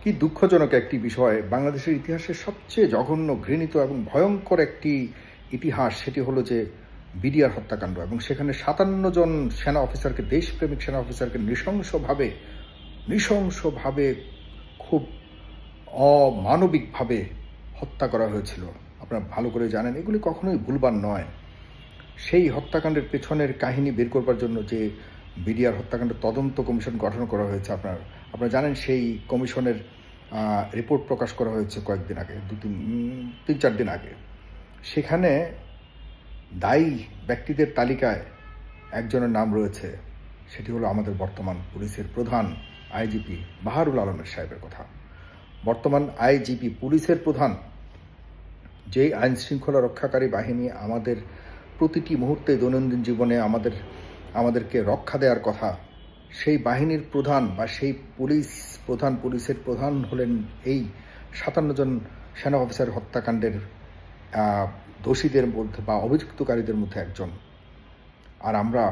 কি দুঃখজনক একটি বিষয়, বাংলাদেশের ইতিহাসের সবচেয়ে জঘন্য, ঘৃণিত এবং ভয়ঙ্কর একটি ইতিহাস, সেটি হলো যে বিডিআর হত্যাকাণ্ড। এবং সেখানে ৫৭ জন সেনা অফিসারকে, দেশপ্রেমিক সেনা অফিসারকে নৃশংসভাবে খুব অমানবিকভাবে হত্যা করা হয়েছিল। আপনারা ভালো করে জানেন, এগুলি কখনোই ভুলবার নয়। সেই হত্যাকাণ্ডের পেছনের কাহিনী বের করবার জন্য যে বিডিআর হত্যাকাণ্ডের তদন্ত কমিশন গঠন করা হয়েছে, আপনারা জানেন, সেই কমিশনের রিপোর্ট প্রকাশ করা হয়েছে কয়েকদিন আগে, তিন চার দিন আগে। সেখানে দায়ী ব্যক্তিদের তালিকায় একজনের নাম রয়েছে, সেটি হলো আমাদের বর্তমান পুলিশের প্রধান আইজিপি বাহারুল আলমের সাহেবের কথা। বর্তমান আইজিপি পুলিশের প্রধান, যেই আইন শৃঙ্খলা রক্ষাকারী বাহিনী আমাদের প্রতিটি মুহূর্তে দৈনন্দিন জীবনে আমাদেরকে রক্ষা দেওয়ার কথা, সেই বাহিনীর প্রধান বা সেই পুলিশের প্রধান হলেন এই ৫৭ জন সেনা অফিসার হত্যাকাণ্ডের দোষীদের মধ্যে বা অভিযুক্তকারীদের মধ্যে একজন। আর আমরা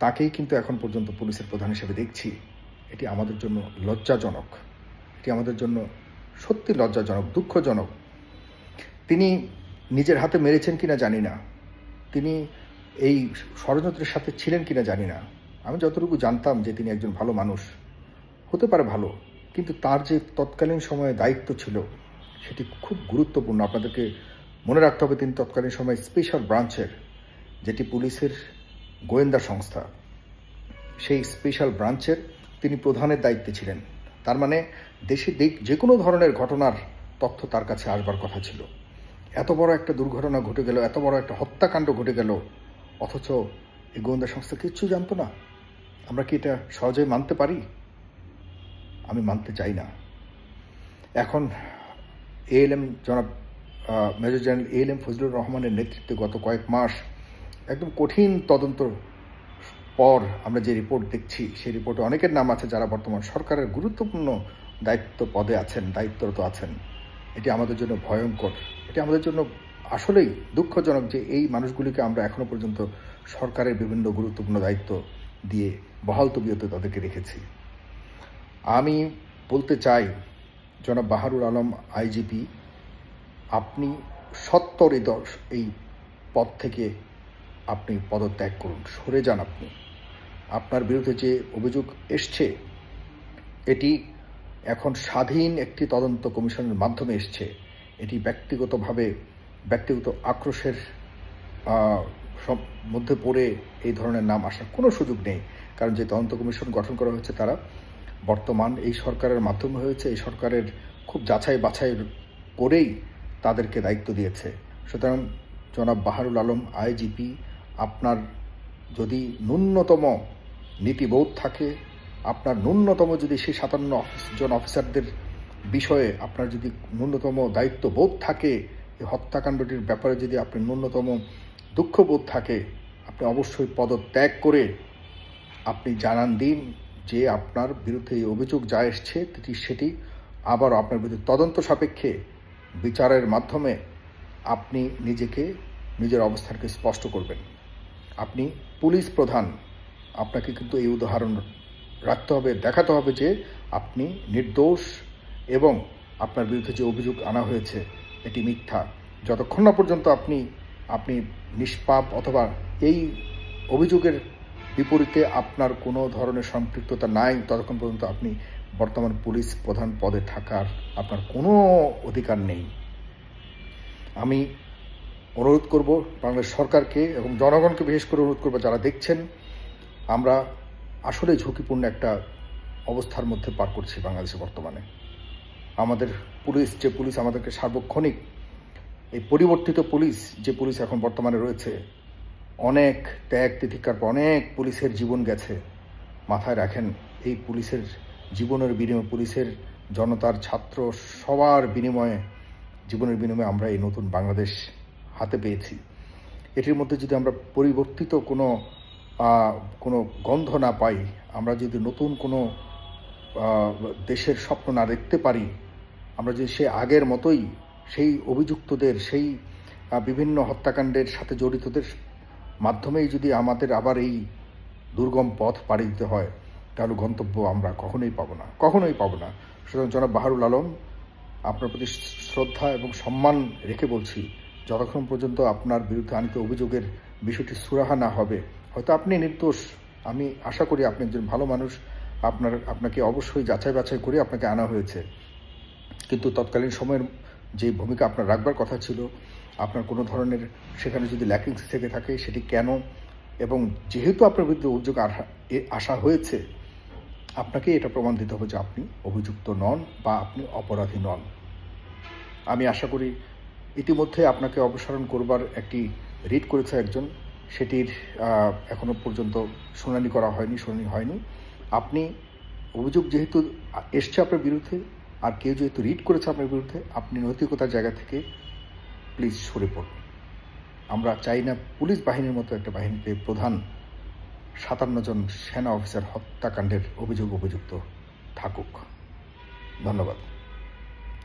তাকেই কিন্তু এখন পর্যন্ত পুলিশের প্রধান হিসেবে দেখছি। এটি আমাদের জন্য লজ্জাজনক, এটি আমাদের জন্য সত্যি লজ্জাজনক, দুঃখজনক। তিনি নিজের হাতে মেরেছেন কিনা জানি না, তিনি এই ষড়যন্ত্রের সাথে ছিলেন কিনা জানি না। আমি যতটুকু জানতাম যে তিনি একজন ভালো মানুষ, হতে পারে ভালো, কিন্তু তার যে তৎকালীন সময়ে দায়িত্ব ছিল সেটি খুব গুরুত্বপূর্ণ। আপনাদেরকে মনে রাখতে হবে, তিনি তৎকালীন সময় স্পেশাল ব্রাঞ্চের, যেটি পুলিশের গোয়েন্দা সংস্থা, সেই স্পেশাল ব্রাঞ্চের তিনি প্রধানের দায়িত্বে ছিলেন। তার মানে দেশে যে কোনো ধরনের ঘটনার তথ্য তার কাছে আসবার কথা ছিল। এত বড় একটা দুর্ঘটনা ঘটে গেল, এত বড় একটা হত্যাকাণ্ড ঘটে গেল, অথচ এই গোয়েন্দা সংস্থা কিচ্ছু জানতো না। আমরা কি এটা সহজে মানতে পারি? আমি মানতে চাই না। এখন এএলএম জনাব মেজর জেনারেল এএলএম ফজলুর রহমানের নেতৃত্বে গত কয়েক মাস একদম কঠিন তদন্ত পর আমরা যে রিপোর্ট দেখছি, সেই রিপোর্টে অনেকের নাম আছে যারা বর্তমান সরকারের গুরুত্বপূর্ণ দায়িত্বরত আছেন। এটি আমাদের জন্য ভয়ঙ্কর, এটি আমাদের জন্য আসলেই দুঃখজনক যে এই মানুষগুলিকে আমরা এখনো পর্যন্ত সরকারের বিভিন্ন গুরুত্বপূর্ণ দায়িত্ব দিয়ে বহাল তবিয়তে তাদেরকে রেখেছি। আমি বলতে চাই, জনাব বাহারুল আলম আইজিপি, আপনি সত্বর এই পদ থেকে আপনি পদত্যাগ করুন, সরে যান। আপনার বিরুদ্ধে যে অভিযোগ এসছে, এটি এখন স্বাধীন একটি তদন্ত কমিশনের মাধ্যমে এসছে। এটি ব্যক্তিগত আক্রোশের মধ্যে পড়ে এই ধরনের নাম আসার কোনো সুযোগ নেই। কারণ যে তদন্ত কমিশন গঠন করা হয়েছে তারা বর্তমান এই সরকারের মাধ্যমে হয়েছে, এই সরকারের খুব যাচাই বাছাই করেই তাদেরকে দায়িত্ব দিয়েছে। সুতরাং জনাব বাহারুল আলম আইজিপি, আপনার যদি ন্যূনতম নীতিবোধ থাকে, আপনার ন্যূনতম যদি সেই ৫৭ জন অফিসারদের বিষয়ে আপনার যদি ন্যূনতম দায়িত্ববোধ থাকে, এই হত্যাকাণ্ডটির ব্যাপারে যদি আপনার ন্যূনতম দুঃখবোধ থাকে, আপনি অবশ্যই পদত্যাগ করে আপনি জানান দিন যে আপনার বিরুদ্ধে এই অভিযোগ যা এসছে সেটি আবারও আপনার বিরুদ্ধে তদন্ত সাপেক্ষে বিচারের মাধ্যমে আপনি নিজের অবস্থানকে স্পষ্ট করবেন। আপনি পুলিশ প্রধান, আপনাকে কিন্তু এই উদাহরণ রাখতে হবে, দেখাতে হবে যে আপনি নির্দোষ এবং আপনার বিরুদ্ধে যে অভিযোগ আনা হয়েছে এটি মিথ্যা। যতক্ষণ না পর্যন্ত আপনি নিষ্পাপ অথবা এই অভিযোগের বিপরীতে আপনার কোনো ধরনের সম্পৃক্ততা নাই, ততক্ষণ পর্যন্ত আপনি বর্তমান পুলিশ প্রধান পদে থাকার আপনার কোনো অধিকার নেই। আমি অনুরোধ করব বাংলাদেশ সরকারকে এবং জনগণকে, বিশেষ করে অনুরোধ করব যারা দেখছেন, আমরা আসলে ঝুঁকিপূর্ণ একটা অবস্থার মধ্যে পার করছি বাংলাদেশে বর্তমানে। আমাদের পুলিশ আমাদেরকে সার্বক্ষণিক এই পরিবর্তিত যে পুলিশ এখন বর্তমানে রয়েছে, অনেক ত্যাগ তিতিক্ষার পর অনেক পুলিশের জীবন গেছে। মাথায় রাখেন, এই পুলিশের জীবনের বিনিময়ে, পুলিশের জনতার, ছাত্র সবার জীবনের বিনিময়ে আমরা এই নতুন বাংলাদেশ হাতে পেয়েছি। এটির মধ্যে যদি আমরা পরিবর্তিত কোনো গন্ধ না পাই, আমরা যদি নতুন কোনো দেশের স্বপ্ন না দেখতে পারি, আমরা যদি সে আগের মতোই সেই অভিযুক্তদের, সেই বিভিন্ন হত্যাকাণ্ডের সাথে জড়িতদের মাধ্যমেই যদি আমাদের আবার এই দুর্গম পথ পাড়ি দিতে হয়, তাহলে গন্তব্য আমরা কখনোই পাবো না। সুতরাং জনাব বাহারুল আলম, আপনার প্রতি শ্রদ্ধা এবং সম্মান রেখে বলছি, যতক্ষণ পর্যন্ত আপনার বিরুদ্ধে আনিত অভিযোগের বিষয়টি সুরাহা না হবে, হয়তো আপনি নির্দোষ, আমি আশা করি আপনি একজন ভালো মানুষ, আপনাকে অবশ্যই যাচাই বাছাই করে আপনাকে আনা হয়েছে, কিন্তু তৎকালীন সময়ের যে ভূমিকা আপনার রাখবার কথা ছিল, আপনার কোনো ধরনের সেখানে যদি ল্যাকিংস থেকে থাকে সেটি কেন, এবং যেহেতু আপনার বিরুদ্ধে অভিযোগ আসা হয়েছে, আপনাকে এটা প্রমাণ দিতে হবে যে আপনি অভিযুক্ত নন বা আপনি অপরাধী নন। আমি আশা করি ইতিমধ্যে আপনাকে অপসারণ করবার একটি রিট করেছে একজন, সেটির এখনো পর্যন্ত শুনানি হয়নি। আপনি অভিযোগ যেহেতু এসছে আপনার বিরুদ্ধে, আর কেউ যেহেতু রিট করেছে আপনার বিরুদ্ধে, আপনি নৈতিকতার জায়গা থেকে প্লিজ সরে পড়ুন। আমরা চাই না পুলিশ বাহিনীর মতো একটা বাহিনীতে প্রধান ৫৭ জন সেনা অফিসার হত্যাকাণ্ডের অভিযুক্ত থাকুক। ধন্যবাদ।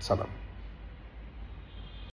সালাম।